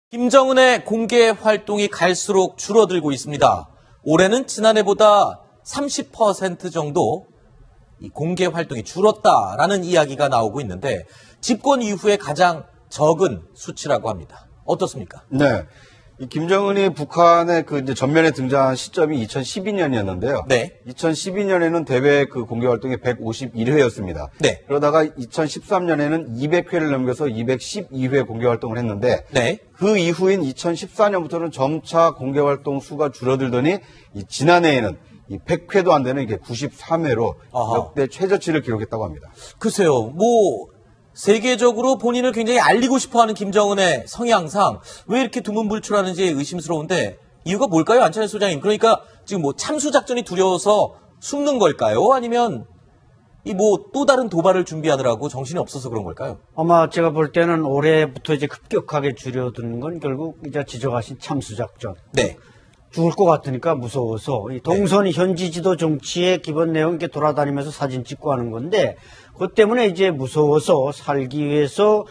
김정은의 공개 활동이 갈수록 줄어들고 있습니다. 올해는 지난해보다 30% 정도 이 공개 활동이 줄었다라는 이야기가 나오고 있는데 집권 이후에 가장 적은 수치라고 합니다. 어떻습니까? 네. 이 김정은이 북한의 이제 전면에 등장한 시점이 2012년이었는데요. 네. 2012년에는 대외 공개 활동이 151회였습니다. 네. 그러다가 2013년에는 200회를 넘겨서 212회 공개 활동을 했는데 네. 그 이후인 2014년부터는 점차 공개 활동 수가 줄어들더니 지난해에는 100회도 안 되는 이게 93회로 역대 최저치를 기록했다고 합니다. 글쎄요. 세계적으로 본인을 굉장히 알리고 싶어하는 김정은의 성향상 왜 이렇게 두문불출하는지 의심스러운데 이유가 뭘까요, 안찬일 소장님? 그러니까 지금 참수작전이 두려워서 숨는 걸까요? 아니면 또 다른 도발을 준비하느라고 정신이 없어서 그런 걸까요? 아마 제가 볼 때는 올해부터 이제 급격하게 줄여드는 건 결국 이제 지적하신 참수작전. 네. 죽을 것 같으니까 무서워서 이 동선 현지 지도 정치의 기본 내용 이렇게 돌아다니면서 사진 찍고 하는 건데 그것 때문에 이제 무서워서 살기 위해서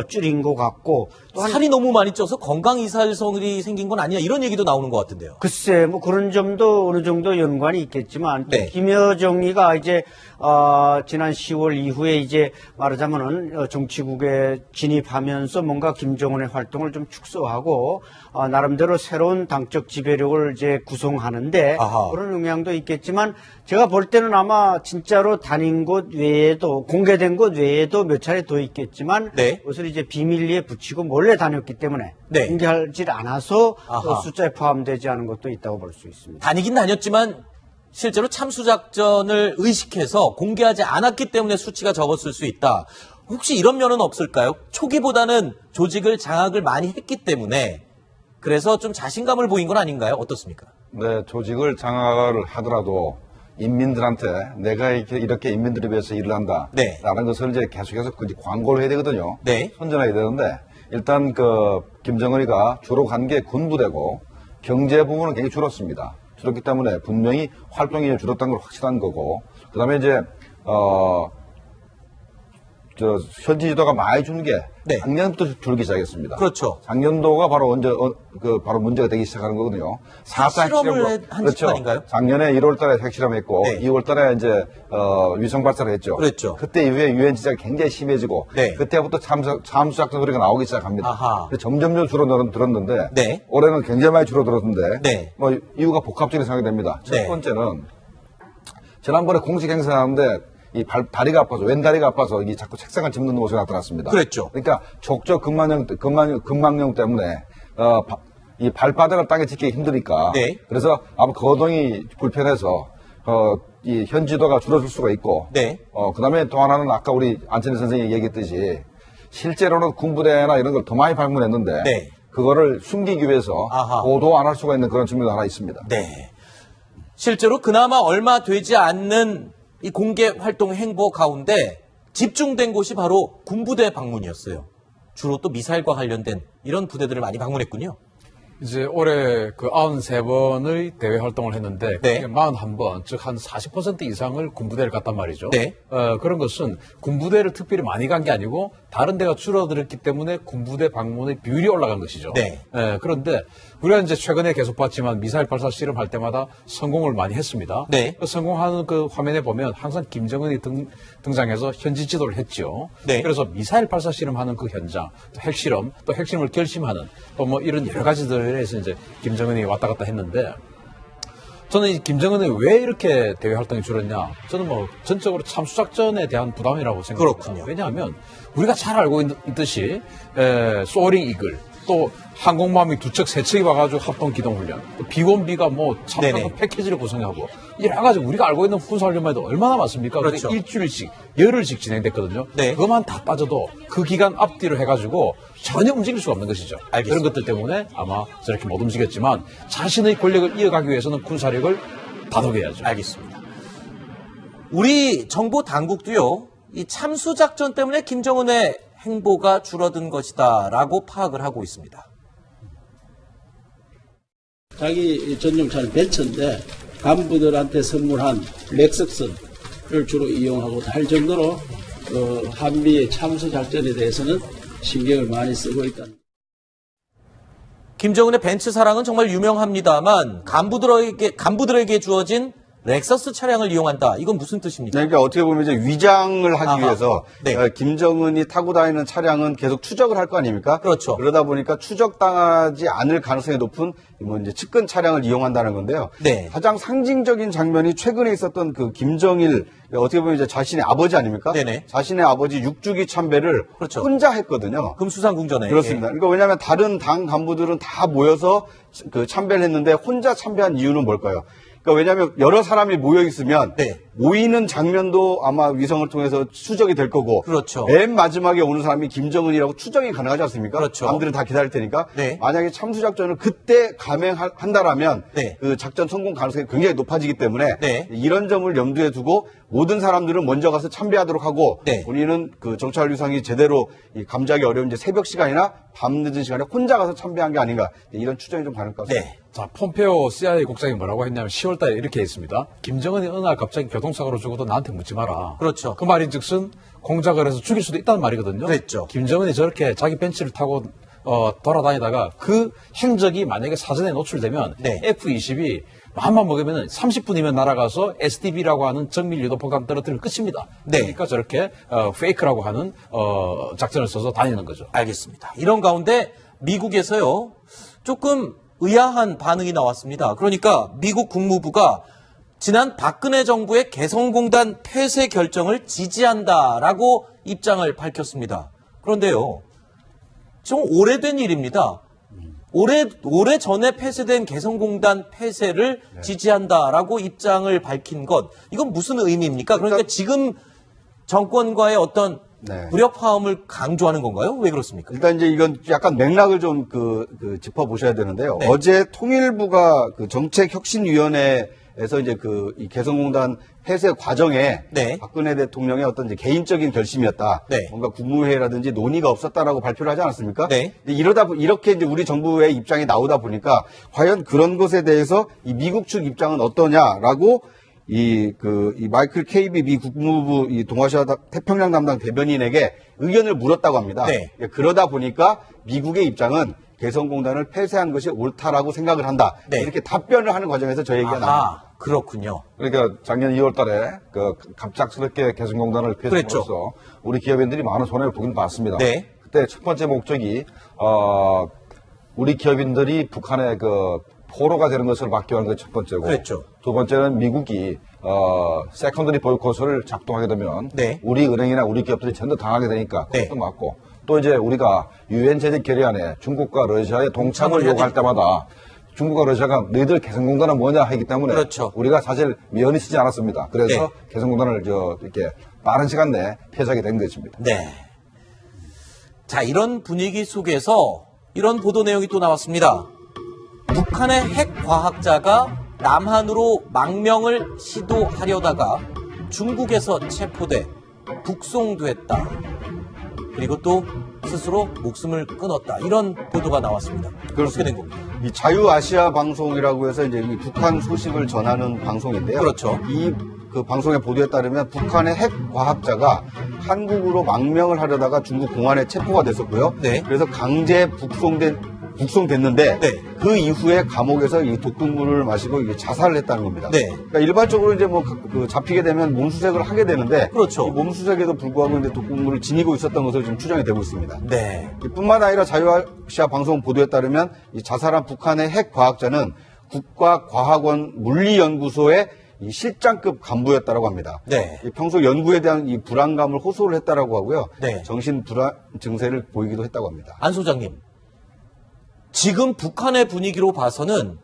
줄인 것 같고 또 살이 너무 많이 쪄서 건강 이살성이 생긴 건 아니냐 이런 얘기도 나오는 것 같은데요. 글쎄 그런 점도 어느 정도 연관이 있겠지만 네. 김여정이가 이제 지난 10월 이후에 이제 말하자면은 정치국에 진입하면서 뭔가 김정은의 활동을 좀 축소하고 나름대로 새로운 당적 지배력을 이제 구성하는데 그런 영향도 있겠지만 제가 볼 때는 아마 진짜로 다닌 곳 외에도 공개된 곳 외에도 몇 차례 더 있겠지만 그것을 이제 비밀리에 붙이고 몰래 다녔기 때문에 공개하지 않아서 숫자에 포함되지 않은 것도 있다고 볼 수 있습니다. 다니긴 다녔지만 실제로 참수작전을 의식해서 공개하지 않았기 때문에 수치가 적었을 수 있다. 혹시 이런 면은 없을까요? 초기보다는 조직을 장악을 많이 했기 때문에 그래서 좀 자신감을 보인 건 아닌가요? 어떻습니까? 네, 조직을 장악을 하더라도 인민들한테 내가 이렇게 인민들을 위해서 일을 한다. 라는 것을 이제 계속해서 광고를 해야 되거든요. 선전해야 되는데 일단 김정은이가 주로 간 게 군부대고 경제 부분은 굉장히 줄었습니다. 줄었기 때문에 분명히 활동이 줄었다는 걸 확실한 거고 그다음에 이제 현지 지도가 많이 준 게 작년부터 줄기 시작했습니다. 그렇죠. 작년도가 바로 바로 문제가 되기 시작하는 거거든요. 4차 핵실험을 한 그렇죠. 아닌가요? 작년에 1월달에 핵실험했고 2월달에 이제 위성 발사를 했죠. 그랬죠. 그때 이후에 유엔 지적이 굉장히 심해지고 그때부터 참수작전 소리가 나오기 시작합니다. 점점 줄어들었는데 올해는 굉장히 많이 줄어들었는데 이유가 복합적인 생각이 됩니다. 첫 번째는 지난번에 공식 행사하는데 다리가 아파서, 왼다리가 아파서 이게 자꾸 책상을 짚는 모습이 나타났습니다. 그랬죠. 그러니까 족저 근막염 때문에, 이 발바닥을 땅에 짚기 힘드니까. 그래서 아마 거동이 불편해서, 이 현지도가 줄어들 수가 있고. 그 다음에 또 하나는 아까 우리 안찬일 선생님이 얘기했듯이 실제로는 군부대나 이런 걸 더 많이 방문했는데. 그거를 숨기기 위해서 보도 안 할 수가 있는 그런 측면도 하나 있습니다. 실제로 그나마 얼마 되지 않는 이 공개 활동 행보 가운데 집중된 곳이 바로 군부대 방문이었어요. 주로 또 미사일과 관련된 이런 부대들을 많이 방문했군요. 이제 올해 93번의 대외 활동을 했는데 그게 41번, 즉 한 40% 이상을 군부대를 갔단 말이죠. 그런 것은 군부대를 특별히 많이 간 게 아니고 다른 데가 줄어들었기 때문에 군부대 방문의 비율이 올라간 것이죠. 그런데 우리가 이제 최근에 계속 봤지만 미사일 발사 실험할 때마다 성공을 많이 했습니다. 성공하는 그 화면에 보면 항상 김정은이 등장해서 현지 지도를 했죠. 그래서 미사일 발사 실험하는 그 현장, 또 핵실험을 결심하는 또 이런 여러 가지들에서 이제 김정은이 왔다 갔다 했는데 저는 이 김정은이 왜 이렇게 대외 활동이 줄었냐? 저는 전적으로 참수작전에 대한 부담이라고 생각합니다. 왜냐하면 우리가 잘 알고 있듯이 소어링 이글 또 항공모함이 2척, 3척이 와가지고 합동기동훈련, 또 B1B가 참여하는 패키지를 구성하고 여러 가지 우리가 알고 있는 군사훈련만 해도 얼마나 많습니까? 그렇죠. 일주일씩, 열흘씩 진행됐거든요. 그것만 다 빠져도 그 기간 앞뒤로 해가지고 전혀 움직일 수가 없는 것이죠. 그런 것들 때문에 아마 저렇게 못 움직였지만 자신의 권력을 이어가기 위해서는 군사력을 다독여야죠. 알겠습니다. 우리 정보 당국도요, 이 참수작전 때문에 김정은의 행보가 줄어든 것이다라고 파악을 하고 있습니다. 자기 전용차는 벤츠인데 간부들한테 선물한 렉석스를 주로 이용하고 할 정도로 한미의 참수작전에 대해서는 신경을 많이 쓰고 있다. 김정은의 벤츠 사랑은 정말 유명합니다만 간부들에게 주어진 렉서스 차량을 이용한다. 이건 무슨 뜻입니까? 그러니까 어떻게 보면 이제 위장을 하기 아하. 위해서 네. 김정은이 타고 다니는 차량은 계속 추적을 할 거 아닙니까? 그렇죠. 그러다 보니까 추적당하지 않을 가능성이 높은 뭐 이제 측근 차량을 이용한다는 건데요. 네. 가장 상징적인 장면이 최근에 있었던 그 김정일 어떻게 보면 이제 자신의 아버지 아닙니까? 네네. 자신의 아버지 6주기 참배를 그렇죠. 혼자 했거든요. 금수산궁전에. 그렇습니다. 그러니까 왜냐하면 다른 당 간부들은 다 모여서 그 참배를 했는데 혼자 참배한 이유는 뭘까요? 그러니까 왜냐하면 여러 사람이 모여 있으면 네. 모이는 장면도 아마 위성을 통해서 추적이 될 거고 그렇죠. 맨 마지막에 오는 사람이 김정은이라고 추정이 가능하지 않습니까? 그렇죠. 남들은 다 기다릴 테니까 네. 만약에 참수작전을 그때 감행한다라면 네. 그 작전 성공 가능성이 굉장히 높아지기 때문에 네. 이런 점을 염두에 두고 모든 사람들은 먼저 가서 참배하도록 하고 네. 본인은 그 정찰 위성이 제대로 이 감지하기 어려운 이제 새벽 시간이나 밤 늦은 시간에 혼자 가서 참배한 게 아닌가 이런 추정이 좀 가능할 것 같습니다. 네. 자, 폼페오 CIA 국장이 뭐라고 했냐면 10월 달에 이렇게 했습니다. 김정은이 어느 날 갑자기 교통사고로 죽어도 나한테 묻지 마라. 그렇죠. 그 말인 즉슨 공작을 해서 죽일 수도 있다는 말이거든요. 그랬죠. 김정은이 저렇게 자기 벤츠를 타고 돌아다니다가 그 행적이 만약에 사전에 노출되면 네. F-22 마음만 먹으면 30분이면 날아가서 SDB라고 하는 정밀 유도폭탄 떨어뜨리면 끝입니다. 네. 그러니까 저렇게 페이크라고 하는 작전을 써서 다니는 거죠. 알겠습니다. 이런 가운데 미국에서요. 조금 의아한 반응이 나왔습니다. 그러니까 미국 국무부가 지난 박근혜 정부의 개성공단 폐쇄 결정을 지지한다라고 입장을 밝혔습니다. 그런데요. 좀 오래된 일입니다. 오래 전에 폐쇄된 개성공단 폐쇄를 지지한다라고 입장을 밝힌 것. 이건 무슨 의미입니까? 그러니까 지금 정권과의 어떤 네. 불협화음을 강조하는 건가요? 왜 그렇습니까? 일단 이제 이건 약간 맥락을 좀 짚어보셔야 되는데요. 네. 어제 통일부가 그 정책혁신위원회에서 이제 이 개성공단 폐쇄 과정에 네. 박근혜 대통령의 어떤 이제 개인적인 결심이었다. 네. 뭔가 국무회의라든지 논의가 없었다라고 발표를 하지 않았습니까? 네. 근데 이렇게 이제 우리 정부의 입장이 나오다 보니까 과연 그런 것에 대해서 이 미국 측 입장은 어떠냐라고 이 마이클 케이비 미 국무부 이 동아시아 태평양 담당 대변인에게 의견을 물었다고 합니다. 네. 그러다 보니까 미국의 입장은 개성공단을 폐쇄한 것이 옳다라고 생각을 한다. 네. 이렇게 답변을 하는 과정에서 저 얘기가 나옵니다. 그렇군요. 그러니까 작년 2월 달에 갑작스럽게 개성공단을 폐쇄함으로써 우리 기업인들이 많은 손해를 보긴 봤습니다. 네. 그때 첫 번째 목적이 우리 기업인들이 북한의 포로가 되는 것을 막기 위한 게 첫 번째고, 그랬죠. 두 번째는 미국이 세컨더리 보이콧을 작동하게 되면 네. 우리 은행이나 우리 기업들이 전부 당하게 되니까 네. 그것도 맞고, 또 이제 우리가 유엔 제재 결의안에 중국과 러시아의 동참을 요구할 때마다 중국과 러시아가 너희들 개성공단은 뭐냐 하기 때문에 그렇죠. 우리가 사실 면이 쓰지 않았습니다. 그래서 네. 개성공단을 이렇게 빠른 시간 내에 폐쇄하게 된 것입니다. 네. 자, 이런 분위기 속에서 이런 보도 내용이 또 나왔습니다. 북한의 핵 과학자가 남한으로 망명을 시도하려다가 중국에서 체포돼 북송됐다. 그리고 또 스스로 목숨을 끊었다. 이런 보도가 나왔습니다. 어떻게 된 겁니까? 이 자유아시아 방송이라고 해서 이제 이 북한 소식을 전하는 방송인데요. 그렇죠. 그 방송의 보도에 따르면 북한의 핵 과학자가 한국으로 망명을 하려다가 중국 공안에 체포가 됐었고요. 네. 그래서 강제 북송됐는데 네. 그 이후에 감옥에서 이 독극물을 마시고 이게 자살을 했다는 겁니다. 네. 그러니까 일반적으로 이제 잡히게 되면 몸수색을 하게 되는데 그렇죠. 이 몸수색에도 불구하고 이제 독극물을 지니고 있었던 것으로 지금 추정이 되고 있습니다. 네. 뿐만 아니라 자유아시아 방송 보도에 따르면 이 자살한 북한의 핵 과학자는 국가과학원 물리연구소의 이 실장급 간부였다고 합니다. 네. 평소 연구에 대한 이 불안감을 호소를 했다라고 하고요. 네. 정신 불안 증세를 보이기도 했다고 합니다. 안 소장님, 지금 북한의 분위기로 봐서는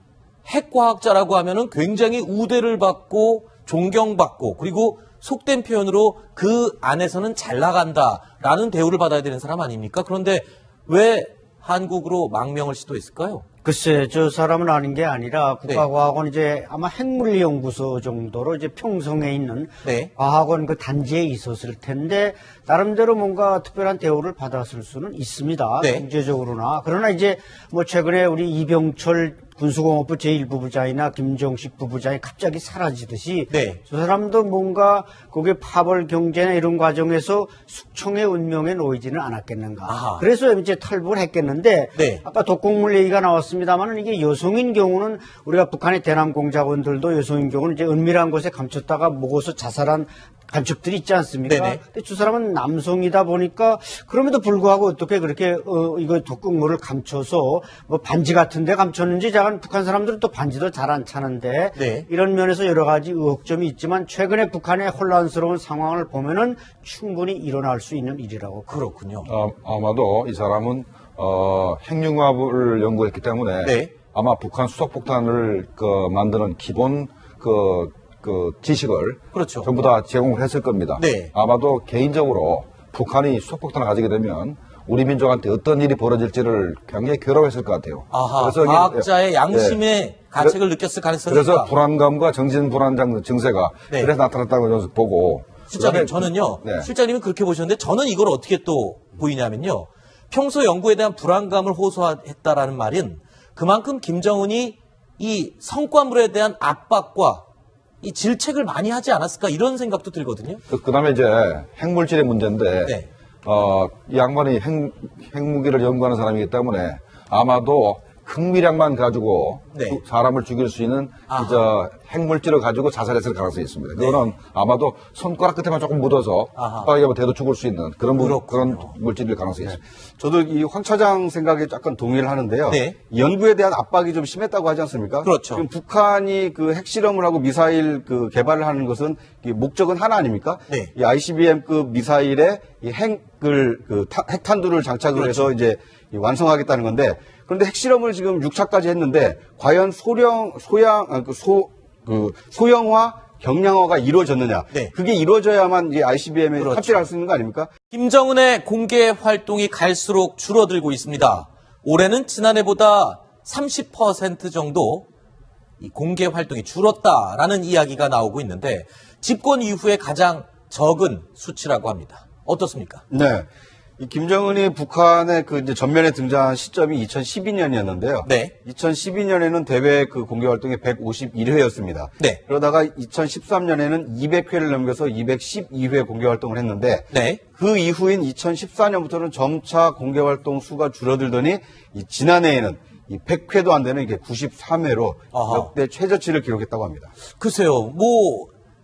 핵과학자라고 하면은 굉장히 우대를 받고 존경받고 그리고 속된 표현으로 그 안에서는 잘 나간다라는 대우를 받아야 되는 사람 아닙니까? 그런데 왜 한국으로 망명을 시도했을까요? 글쎄, 저 사람은 아닌 게 아니라 국가과학원 이제 아마 핵물리연구소 정도로 이제 평성에 있는 네. 과학원 그 단지에 있었을 텐데 나름대로 뭔가 특별한 대우를 받았을 수는 있습니다. 네. 경제적으로나. 그러나 이제 뭐 최근에 우리 이병철 군수공업부 제1부부장이나 김정식 부부장이 갑자기 사라지듯이 네. 저 사람도 뭔가 거기에 파벌 경제나 이런 과정에서 숙청의 운명에 놓이지는 않았겠는가. 아하. 그래서 이제 탈북을 했겠는데 네. 아까 독곡물 얘기가 나왔습니다만 이게 여성인 경우는 우리가 북한의 대남 공작원들도 여성인 경우는 이제 은밀한 곳에 감췄다가 먹어서 자살한 간첩들이 있지 않습니까? 네네. 근데 두 사람은 남성이다 보니까 그럼에도 불구하고 어떻게 그렇게 이거 독극물을 감춰서 뭐 반지 같은 데 감췄는지 작은 북한 사람들은 또 반지도 잘 안 차는데 네. 이런 면에서 여러 가지 의혹점이 있지만 최근에 북한의 혼란스러운 상황을 보면은 충분히 일어날 수 있는 일이라고. 그렇군요. 아마도 이 사람은 핵융합을 연구했기 때문에 네. 아마 북한 수소폭탄을 만드는 기본 지식을 그렇죠. 전부 다 제공을 했을 겁니다. 네. 아마도 개인적으로 북한이 수소폭탄을 가지게 되면 우리 민족한테 어떤 일이 벌어질지를 굉장히 괴로워했을 것 같아요. 아하, 이게- 과학자의 양심의 네. 가책을 느꼈을 가능성이 그래서 있다. 불안감과 정신불안 증세가 네. 그래서 나타났다고 보고. 실장님, 그다음에- 저는요, 네. 실장님은 그렇게 보셨는데, 저는 이걸 어떻게 또 보이냐면요, 평소 연구에 대한 불안감을 호소했다라는 말은 그만큼 김정은이 이 성과물에 대한 압박과 이 질책을 많이 하지 않았을까 이런 생각도 들거든요. 그다음에 이제 핵물질의 문제인데, 네. 이 양반이 핵무기를 연구하는 사람이기 때문에 아마도 흥미량만 가지고 네. 사람을 죽일 수 있는 아하. 핵물질을 가지고 자살했을 가능성이 있습니다. 그거는 아마도 손가락 끝에만 조금 묻어서 아하. 빠르게 대도 죽을 수 있는 그런 그렇군요. 물질일 가능성이 있습니다. 저도 이 황 차장 생각에 약간 동의를 하는데요. 네. 연구에 대한 압박이 좀 심했다고 하지 않습니까? 그렇죠. 지금 북한이 그 핵실험을 하고 미사일 그 개발을 하는 것은 이 목적은 하나 아닙니까? 네. 이 ICBM급 미사일에 이 핵탄두를 장착을 그렇죠. 해서 이제 이 완성하겠다는 건데, 그런데 핵실험을 지금 6차까지 했는데 과연 소형화 경량화가 이루어졌느냐? 네. 그게 이루어져야만 이제 ICBM에 그렇죠. 탑재할 수 있는 거 아닙니까? 김정은의 공개 활동이 갈수록 줄어들고 있습니다. 올해는 지난해보다 30% 정도 이 공개 활동이 줄었다라는 이야기가 나오고 있는데 집권 이후에 가장 적은 수치라고 합니다. 어떻습니까? 네. 이 김정은이 북한의 그 이제 전면에 등장한 시점이 2012년이었는데요. 네. 2012년에는 대외 그 공개 활동이 151회였습니다. 네. 그러다가 2013년에는 200회를 넘겨서 212회 공개 활동을 했는데 네. 그 이후인 2014년부터는 점차 공개 활동 수가 줄어들더니 이 지난해에는 이 100회도 안 되는 이게 93회로 아하. 역대 최저치를 기록했다고 합니다. 글쎄요,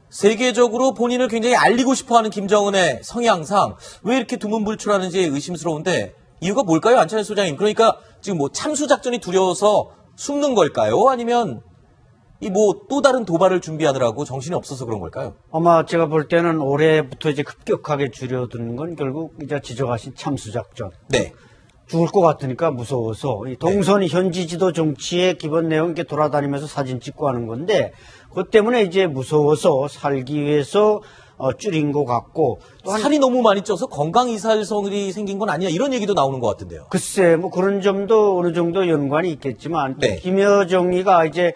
세계적으로 본인을 굉장히 알리고 싶어하는 김정은의 성향상 왜 이렇게 두문불출하는지 의심스러운데 이유가 뭘까요, 안찬일 소장님? 그러니까 지금 참수 작전이 두려워서 숨는 걸까요? 아니면 또 다른 도발을 준비하느라고 정신이 없어서 그런 걸까요? 아마 제가 볼 때는 올해부터 이제 급격하게 줄여드는 건 결국 이제 지적하신 참수작전. 네. 죽을 것 같으니까 무서워서 이 동선이 현지 지도 정치의 기본 내용 이렇게 돌아다니면서 사진 찍고 하는 건데 그것 때문에 이제 무서워서 살기 위해서 줄인 것 같고 또 살이 너무 많이 쪄서 건강 이살성이 생긴 건 아니냐 이런 얘기도 나오는 것 같은데요. 글쎄 뭐 그런 점도 어느 정도 연관이 있겠지만 네. 김여정이가 이제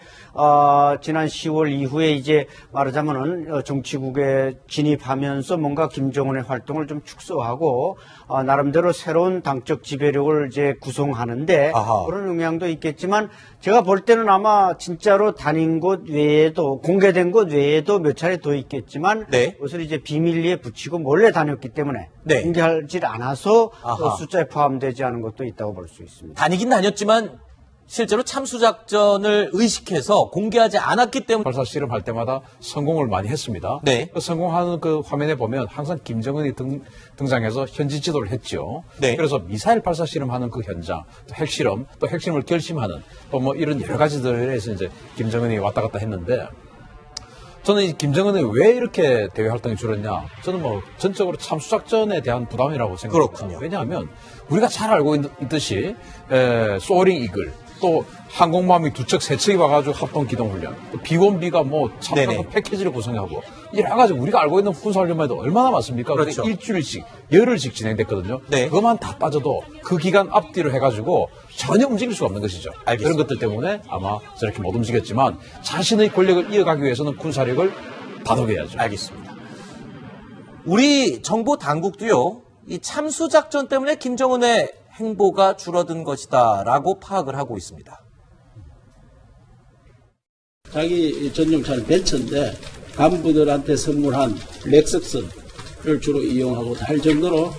지난 10월 이후에 이제 말하자면은 정치국에 진입하면서 뭔가 김정은의 활동을 좀 축소하고 나름대로 새로운 당적 지배력을 이제 구성하는데 아하. 그런 영향도 있겠지만 제가 볼 때는 아마 진짜로 다닌 곳 외에도 공개된 곳 외에도 몇 차례 더 있겠지만 네. 그것을 이제 비밀리에 붙이고 몰래 다녔기 때문에 네. 공개하지 않아서 아하. 숫자에 포함되지 않은 것도 있다고 볼 수 있습니다. 다니긴 다녔지만 실제로 참수작전을 의식해서 공개하지 않았기 때문에 발사 실험할 때마다 성공을 많이 했습니다. 네. 그 성공하는 그 화면에 보면 항상 김정은이 등장해서 현지 지도를 했죠. 네. 그래서 미사일 발사 실험하는 그 현장, 또 핵실험, 또 핵실험을 결심하는 또 이런 여러 가지들에서 이제 김정은이 왔다 갔다 했는데 저는 이 김정은이 왜 이렇게 대외 활동이 줄었냐? 저는 전적으로 참수작전에 대한 부담이라고 생각합니다. 그렇군요. 왜냐하면 우리가 잘 알고 있듯이 소어링 이글 또 항공모함이 2척, 3척이 와가지고 합동기동훈련, 또 B1B가 참가한 패키지를 구성하고 여러 가지 우리가 알고 있는 군사훈련만 해도 얼마나 많습니까? 그렇죠. 일주일씩, 열흘씩 진행됐거든요. 네. 그것만 다 빠져도 그 기간 앞뒤로 해가지고 전혀 움직일 수가 없는 것이죠. 알겠습니다. 그런 것들 때문에 아마 저렇게 못 움직였지만 자신의 권력을 이어가기 위해서는 군사력을 다독여야죠. 알겠습니다. 우리 정보 당국도요, 이 참수작전 때문에 김정은의 행보가 줄어든 것이다라고 파악을 하고 있습니다. 자기 전용차는 벤츠인데 간부들한테 선물한 렉석스를 주로 이용하고 할 정도로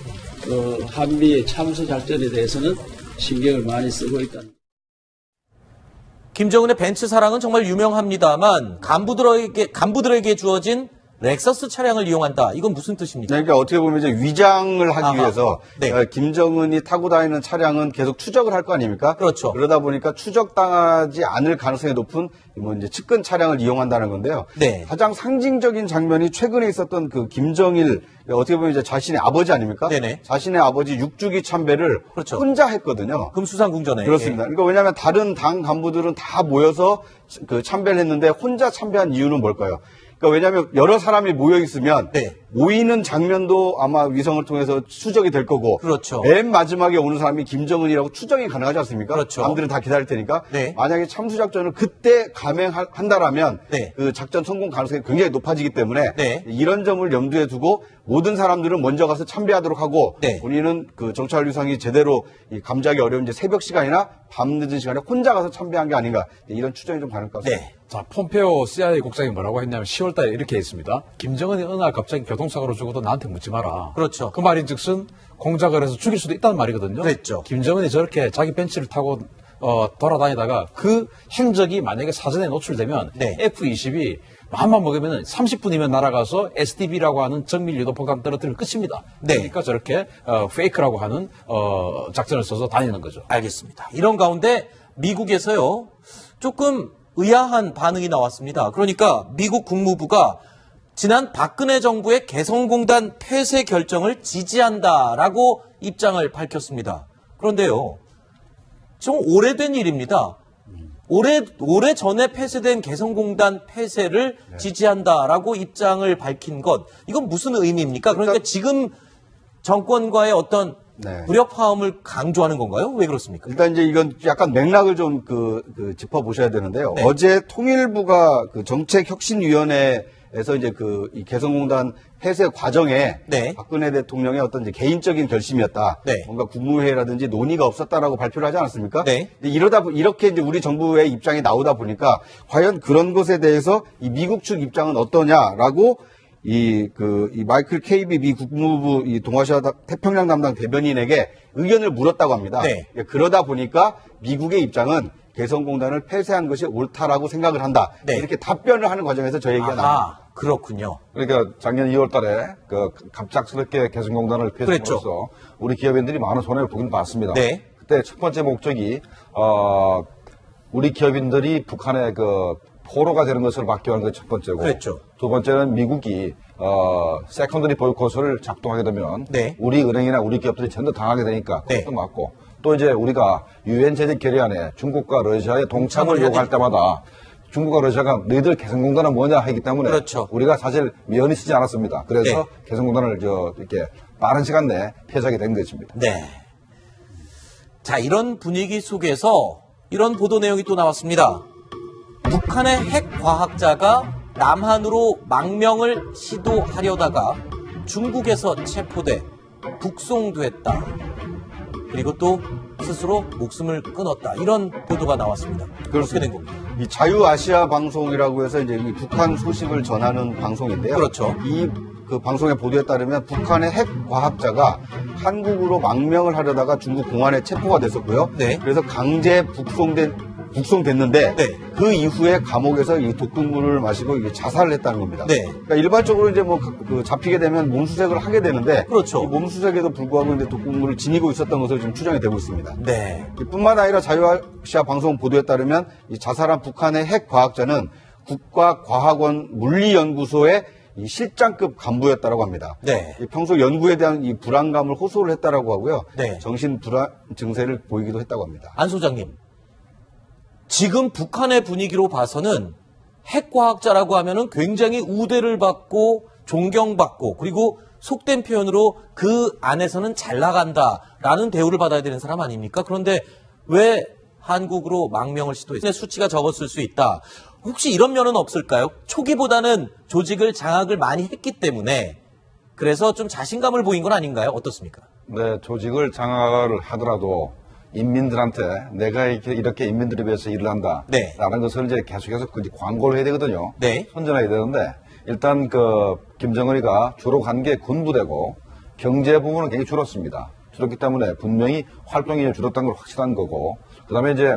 한미의 참수 작전에 대해서는 신경을 많이 쓰고 있다. 김정은의 벤츠 사랑은 정말 유명합니다만 간부들에게 주어진 렉서스 차량을 이용한다. 이건 무슨 뜻입니까? 그러니까 어떻게 보면 이제 위장을 하기 아하. 위해서 네. 김정은이 타고 다니는 차량은 계속 추적을 할 거 아닙니까? 그렇죠. 그러다 보니까 추적당하지 않을 가능성이 높은 뭐 이제 측근 차량을 이용한다는 건데요. 네. 가장 상징적인 장면이 최근에 있었던 그 김정일 어떻게 보면 이제 자신의 아버지 아닙니까? 네네. 자신의 아버지 6주기 참배를 그렇죠. 혼자 했거든요. 금수산궁전에. 그렇습니다. 그러니까 왜냐하면 다른 당 간부들은 다 모여서 그 참배를 했는데 혼자 참배한 이유는 뭘까요? 그러니까 왜냐하면 여러 사람이 모여 있으면 네. 모이는 장면도 아마 위성을 통해서 추적이 될 거고 그렇죠. 맨 마지막에 오는 사람이 김정은이라고 추정이 가능하지 않습니까? 그렇죠. 남들은 다 기다릴 테니까 네. 만약에 참수작전을 그때 감행한다라면 네. 그 작전 성공 가능성이 굉장히 높아지기 때문에 네. 이런 점을 염두에 두고 모든 사람들은 먼저 가서 참배하도록 하고 네. 본인은 그 정찰 위성이 제대로 감지하기 어려운 이제 새벽 시간이나 밤 늦은 시간에 혼자 가서 참배한 게 아닌가 이런 추정이 좀 가능할 것 같습니다. 네. 자, 폼페오 CIA 국장이 뭐라고 했냐면 10월 달에 이렇게 했습니다. 김정은이 어느 날 갑자기 교통사고로 죽어도 나한테 묻지 마라. 그렇죠. 그 말인 즉슨 공작을 해서 죽일 수도 있다는 말이거든요. 그랬죠. 김정은이 저렇게 자기 벤츠를 타고 돌아다니다가 그 행적이 만약에 사전에 노출되면 네. F-22 마음만 먹으면 30분이면 날아가서 SDB라고 하는 정밀 유도 폭탄 떨어뜨리면 끝입니다. 네. 그러니까 저렇게 페이크라고 하는 작전을 써서 다니는 거죠. 알겠습니다. 이런 가운데 미국에서요. 조금 의아한 반응이 나왔습니다. 그러니까 미국 국무부가 지난 박근혜 정부의 개성공단 폐쇄 결정을 지지한다라고 입장을 밝혔습니다. 그런데요. 좀 오래된 일입니다. 오래 전에 폐쇄된 개성공단 폐쇄를 지지한다라고 입장을 밝힌 것. 이건 무슨 의미입니까? 그러니까 지금 정권과의 어떤 네. 불협화음을 강조하는 건가요? 왜 그렇습니까? 일단 이제 이건 약간 맥락을 좀 짚어보셔야 되는데요. 네. 어제 통일부가 그 정책혁신위원회에서 이제 이 개성공단 폐쇄 과정에 네. 박근혜 대통령의 어떤 이제 개인적인 결심이었다. 네. 뭔가 국무회의라든지 논의가 없었다라고 발표를 하지 않았습니까? 네. 이렇게 이제 우리 정부의 입장이 나오다 보니까 과연 그런 것에 대해서 이 미국 측 입장은 어떠냐라고 이 마이클 케이비 미 국무부 동아시아 태평양 담당 대변인에게 의견을 물었다고 합니다. 네. 그러다 보니까 미국의 입장은 개성공단을 폐쇄한 것이 옳다라고 생각을 한다. 네. 이렇게 답변을 하는 과정에서 저 얘기가 나옵니다. 그렇군요. 그러니까 작년 2월 달에 갑작스럽게 개성공단을 폐쇄함으로써 그랬죠. 우리 기업인들이 많은 손해를 보긴 봤습니다. 네. 그때 첫 번째 목적이 우리 기업인들이 북한의 포로가 되는 것을 막기 위한 게 첫 번째고 그랬죠. 두 번째는 미국이 세컨더리 보이콧을 작동하게 되면 네. 우리 은행이나 우리 기업들이 전부 당하게 되니까 네. 그것도 맞고 또 이제 우리가 유엔 제재 결의안에 중국과 러시아의 동참을 요구할 때마다 중국과 러시아가 너희들 개성공단은 뭐냐 하기 때문에 그렇죠. 우리가 사실 면이 쓰지 않았습니다. 그래서 네. 개성공단을 이렇게 빠른 시간 내에 폐쇄하게 된 것입니다. 네. 자, 이런 분위기 속에서 이런 보도 내용이 또 나왔습니다. 북한의 핵 과학자가 남한으로 망명을 시도하려다가 중국에서 체포돼 북송됐다. 그리고 또 스스로 목숨을 끊었다. 이런 보도가 나왔습니다. 어떻게 된 겁니까? 이 자유아시아 방송이라고 해서 이제 이 북한 소식을 전하는 방송인데요. 그렇죠. 그 방송의 보도에 따르면 북한의 핵 과학자가 한국으로 망명을 하려다가 중국 공안에 체포가 됐었고요. 네. 그래서 강제 북송됐는데 네. 그 이후에 감옥에서 이 독극물을 마시고 이게 자살을 했다는 겁니다. 네. 그러니까 일반적으로 이제 잡히게 되면 몸수색을 하게 되는데 그렇죠. 이 몸수색에도 불구하고 이제 독극물을 지니고 있었던 것으로 지금 추정이 되고 있습니다. 네. 뿐만 아니라 자유아시아 방송 보도에 따르면 이 자살한 북한의 핵 과학자는 국가과학원 물리연구소의 이 실장급 간부였다고 합니다. 네. 평소 연구에 대한 이 불안감을 호소를 했다라고 하고요. 네. 정신 불안 증세를 보이기도 했다고 합니다. 안 소장님, 지금 북한의 분위기로 봐서는 핵과학자라고 하면은 굉장히 우대를 받고 존경받고 그리고 속된 표현으로 그 안에서는 잘 나간다라는 대우를 받아야 되는 사람 아닙니까? 그런데 왜 한국으로 망명을 시도했어요? 수치가 적었을 수 있다. 혹시 이런 면은 없을까요? 초기보다는 조직을 장악을 많이 했기 때문에 그래서 좀 자신감을 보인 건 아닌가요? 어떻습니까? 네, 조직을 장악을 하더라도 인민들한테 내가 이렇게 인민들을 위해서 일을 한다. 네. 라는 것을 이제 계속해서 광고를 해야 되거든요. 네. 선전해야 되는데 일단 김정은이가 주로 간 게 군부대고 경제 부분은 굉장히 줄었습니다. 줄었기 때문에 분명히 활동이 줄었다는 걸 확실한 거고 그다음에 이제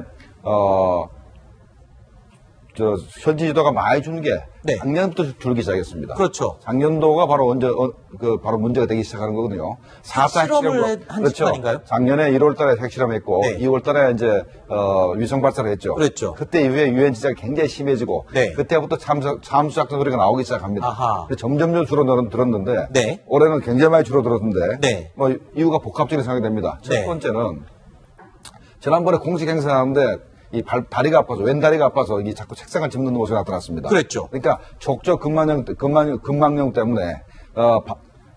현지 지도가 많이 준 게 네. 작년부터 줄기 시작했습니다. 그렇죠. 작년도가 바로 바로 문제가 되기 시작하는 거거든요. 4차 핵실험을 한 그렇죠. 시간인가요? 작년에 1월달에 핵실험했고 네. 2월달에 이제 위성 발사를 했죠. 그랬죠. 그때 이후에 유엔 지적이 굉장히 심해지고 네. 그때부터 참수작전 소리가 나오기 시작합니다. 아하. 점점 줄어들었는데 네. 올해는 굉장히 많이 줄어들었는데 네. 뭐 이유가 복합적인 생각이 됩니다. 첫 네. 번째는 지난번에 공식 행사하는데 이 다리가 아파서 왼다리가 아파서 이 자꾸 책상을 짚는 모습이 나타났습니다. 그랬죠. 그러니까 족저 근막염 때문에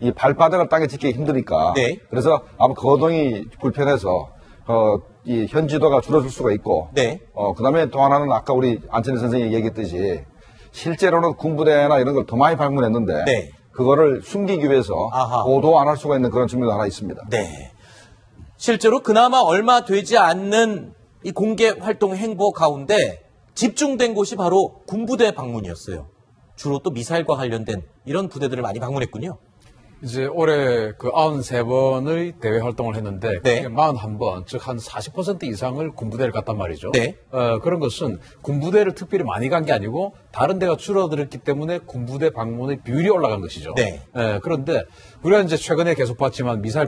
이 발바닥을 땅에 짚기 힘드니까. 네. 그래서 아마 거동이 불편해서 이 현지도가 줄어들 수가 있고. 네. 그다음에 또 하나는 아까 우리 안천희 선생님이 얘기했듯이 실제로는 군부대나 이런 걸 더 많이 방문했는데. 네. 그거를 숨기기 위해서 아하. 보도 안 할 수가 있는 그런 측면도 하나 있습니다. 네. 실제로 그나마 얼마 되지 않는 이 공개 활동 행보 가운데 집중된 곳이 바로 군부대 방문이었어요. 주로 또 미사일과 관련된 이런 부대들을 많이 방문했군요. 이제 올해 93번의 대외 활동을 했는데 네. 그게 41번, 즉 한 40% 이상을 군부대를 갔단 말이죠. 네. 그런 것은 군부대를 특별히 많이 간 게 아니고 다른 데가 줄어들었기 때문에 군부대 방문의 비율이 올라간 것이죠. 네. 그런데 우리가 이제 최근에 계속 봤지만 미사일